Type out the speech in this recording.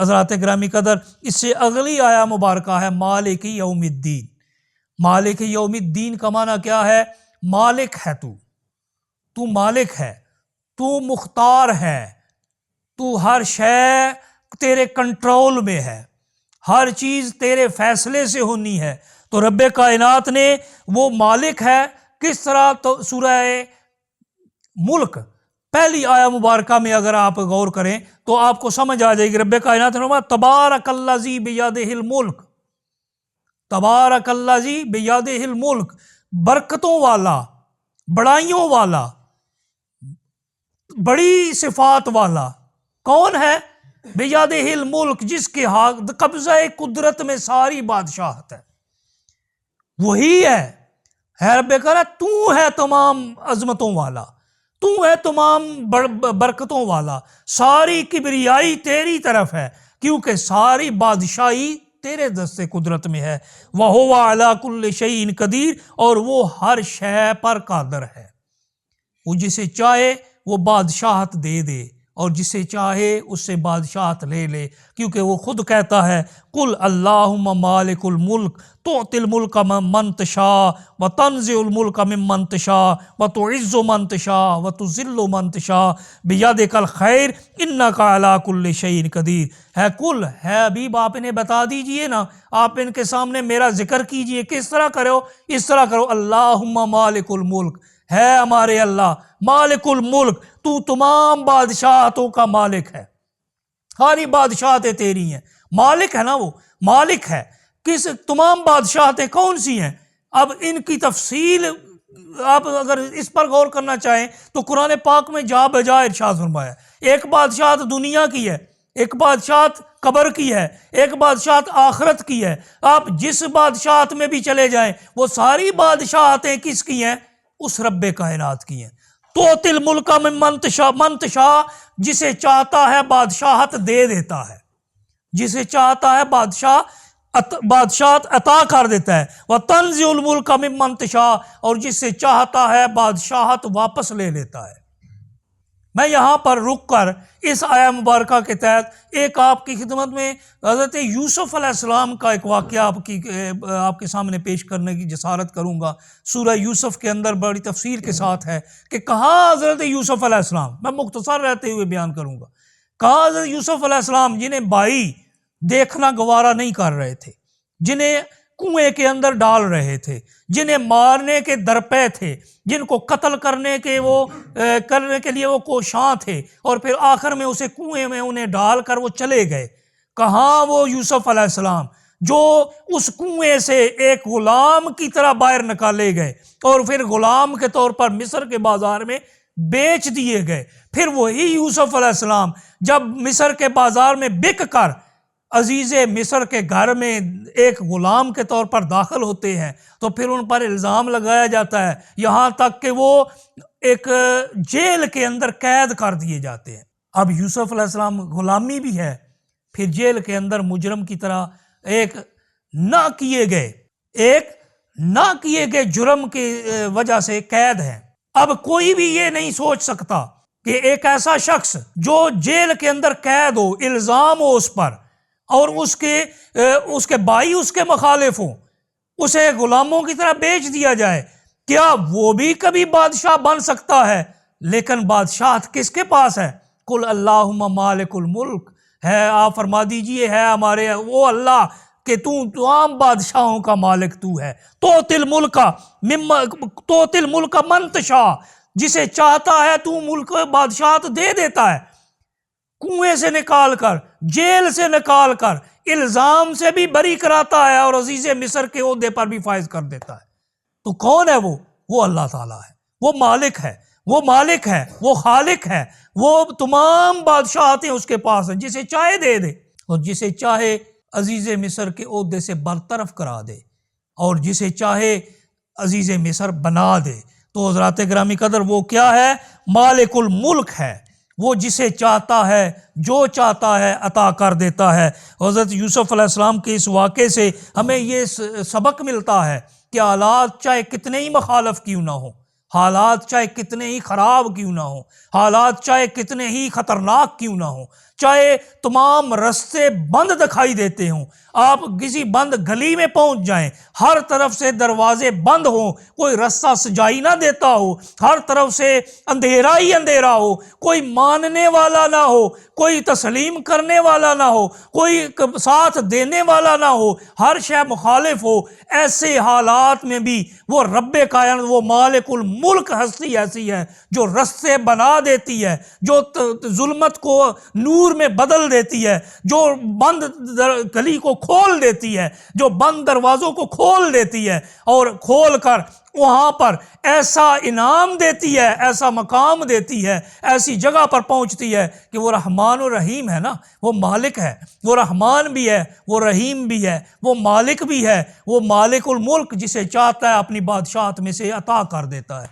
حضرات گرامی قدر اس سے اگلی آیا مبارکہ ہے مالک یوم الدین۔ مالک یوم الدین کا معنی کیا ہے؟ مالک ہے تو مالک ہے، تو مختار ہے، تو ہر شے تیرے کنٹرول میں ہے، ہر چیز تیرے فیصلے سے ہونی ہے۔ تو رب کائنات نے وہ مالک ہے کس طرح؟ تو سورہ ملک پہلی آیا مبارکہ میں اگر آپ غور کریں تو آپ کو سمجھ آ جائے گی۔ رب کائنات نے فرمایا تبارک الذی بیدہ الملک، تبارک الذی بیدہ الملک، برکتوں والا، بڑائیوں والا، بڑی صفات والا کون ہے؟ بیدہ الملک، جس کے ہاتھ قبضہ قدرت میں ساری بادشاہت ہے، وہی ہے رب کائنات۔ تو ہے تمام عظمتوں والا، تو ہے تمام برکتوں والا، ساری کبریائی تیری طرف ہے، کیونکہ ساری بادشاہی تیرے دست قدرت میں ہے۔ وَهُوَ عَلَىٰ كُلِّ شَيْءٍ قدیر، اور وہ ہر شے پر قادر ہے۔ وہ جسے چاہے وہ بادشاہت دے دے اور جسے چاہے اس سے بادشاہت لے لے، کیونکہ وہ خود کہتا ہے قُلْ اللہم مالک الملک تُعْطِي الْمُلْكَ مَن تَشَاءُ وَتَنزِعُ الْمُلْكَ مِمَّن تَشَاءُ وَتُعِزُّ مَن تَشَاءُ وَتُذِلُّ مَن تَشَاءُ بِیَدِکَ الْخَیْرُ اِنَّکَ عَلیٰ کُلِّ شَیْءٍ قدیر۔ ہے کل ہے حبیب، آپ انہیں بتا دیجئے نا، آپ ان کے سامنے میرا ذکر کیجئے۔ کس طرح کرو؟ اس طرح کرو اللہم مالک الملک، ہے ہمارے اللہ مالک الملک، تو تمام بادشاہتوں کا مالک ہے، ساری بادشاہتیں تیری ہیں۔ مالک ہے نا، وہ مالک ہے۔ کس تمام بادشاہتیں کون سی ہیں؟ اب ان کی تفصیل آپ اگر اس پر غور کرنا چاہیں تو قرآن پاک میں جا بجا ارشاد فرمایا۔ ایک بادشاہت دنیا کی ہے، ایک بادشاہت قبر کی ہے، ایک بادشاہت آخرت کی ہے۔ آپ جس بادشاہت میں بھی چلے جائیں وہ ساری بادشاہتیں کس کی ہیں؟ اس رب کائنات کی ہیں۔ تُعْطِي الْمُلْكَ مِمَّن تَشَاءُ، مَن تَشَاءُ، جسے چاہتا ہے بادشاہت دے دیتا ہے، جسے چاہتا ہے بادشاہت عطا کر دیتا ہے۔ وَتَنزِعُ الْمُلْكَ مِمَّن تَشَاءُ، اور جس سے چاہتا ہے بادشاہت واپس لے لیتا ہے۔ میں یہاں پر رک کر اس آیہ مبارکہ کے تحت ایک آپ کی خدمت میں حضرت یوسف علیہ السلام کا ایک واقعہ آپ کے سامنے پیش کرنے کی جسارت کروں گا۔ سورہ یوسف کے اندر بڑی تفصیل کے ساتھ ہے کہ کہاں حضرت یوسف علیہ السلام، میں مختصر رہتے ہوئے بیان کروں گا، کہاں حضرت یوسف علیہ السلام جنہیں بھائی دیکھنا گوارا نہیں کر رہے تھے، جنہیں کنویں کے اندر ڈال رہے تھے، جنہیں مارنے کے درپے تھے، جن کو قتل کرنے کے لیے وہ کوشاں تھے، اور پھر آخر میں اسے کنویں میں انہیں ڈال کر وہ چلے گئے۔ کہاں وہ یوسف علیہ السلام جو اس کنویں سے ایک غلام کی طرح باہر نکالے گئے اور پھر غلام کے طور پر مصر کے بازار میں بیچ دیے گئے۔ پھر وہی یوسف علیہ السلام جب مصر کے بازار میں بک کر عزیز مصر کے گھر میں ایک غلام کے طور پر داخل ہوتے ہیں تو پھر ان پر الزام لگایا جاتا ہے، یہاں تک کہ وہ ایک جیل کے اندر قید کر دیے جاتے ہیں۔ اب یوسف علیہ السلام غلامی بھی ہے، پھر جیل کے اندر مجرم کی طرح ایک نہ کیے گئے جرم کی وجہ سے قید ہے۔ اب کوئی بھی یہ نہیں سوچ سکتا کہ ایک ایسا شخص جو جیل کے اندر قید ہو، الزام ہو اس پر، اور اس کے بھائی اس کے مخالف ہوں، اسے غلاموں کی طرح بیچ دیا جائے، کیا وہ بھی کبھی بادشاہ بن سکتا ہے؟ لیکن بادشاہت کس کے پاس ہے؟ قُلْ اللہم مالک الملک، ہے آپ فرما دیجئے ہے ہمارے وہ اللہ کہ تو تمام بادشاہوں کا مالک تو ہے۔ تُعْطِي الْمُلْكَ مَن تَشَاءُ، جسے چاہتا ہے تو ملک بادشاہت دے دیتا ہے، کنویں سے نکال کر، جیل سے نکال کر، الزام سے بھی بری کراتا ہے اور عزیز مصر کے عہدے پر بھی فائز کر دیتا ہے۔ تو کون ہے وہ اللہ تعالیٰ ہے، وہ مالک ہے، وہ مالک ہے، وہ خالق ہے، وہ تمام بادشاہتیں اس کے پاس ہیں، جسے چاہے دے دے اور جسے چاہے عزیز مصر کے عہدے سے برطرف کرا دے اور جسے چاہے عزیز مصر بنا دے۔ تو حضرات گرامی قدر وہ کیا ہے؟ مالک الملک ہے، وہ جسے چاہتا ہے جو چاہتا ہے عطا کر دیتا ہے۔ حضرت یوسف علیہ السلام کے اس واقعے سے ہمیں یہ سبق ملتا ہے کہ حالات چاہے کتنے ہی مخالف کیوں نہ ہوں، حالات چاہے کتنے ہی خراب کیوں نہ ہوں، حالات چاہے کتنے ہی خطرناک کیوں نہ ہوں، چاہے تمام رستے بند دکھائی دیتے ہوں، آپ کسی بند گلی میں پہنچ جائیں، ہر طرف سے دروازے بند ہوں، کوئی رستہ سجائی نہ دیتا ہو، ہر طرف سے اندھیرا ہی اندھیرا ہو، کوئی ماننے والا نہ ہو، کوئی تسلیم کرنے والا نہ ہو، کوئی ساتھ دینے والا نہ ہو، ہر شے مخالف ہو، ایسے حالات میں بھی وہ رب کائنات، وہ مالک الملک ہستی ایسی ہے جو رستے بنا دیتی ہے، جو ظلمت کو نور میں بدل دیتی ہے، جو بند گلی کو کھول دیتی ہے، جو بند دروازوں کو کھول دیتی ہے، اور کھول کر وہاں پر ایسا انعام دیتی ہے، ایسا مقام دیتی ہے، ایسی جگہ پر پہنچتی ہے کہ وہ رحمان و رحیم ہے نا، وہ مالک ہے، وہ رحمان بھی ہے، وہ رحیم بھی ہے، وہ مالک بھی ہے، وہ مالک الملک، جسے چاہتا ہے اپنی بادشاہت میں سے عطا کر دیتا ہے۔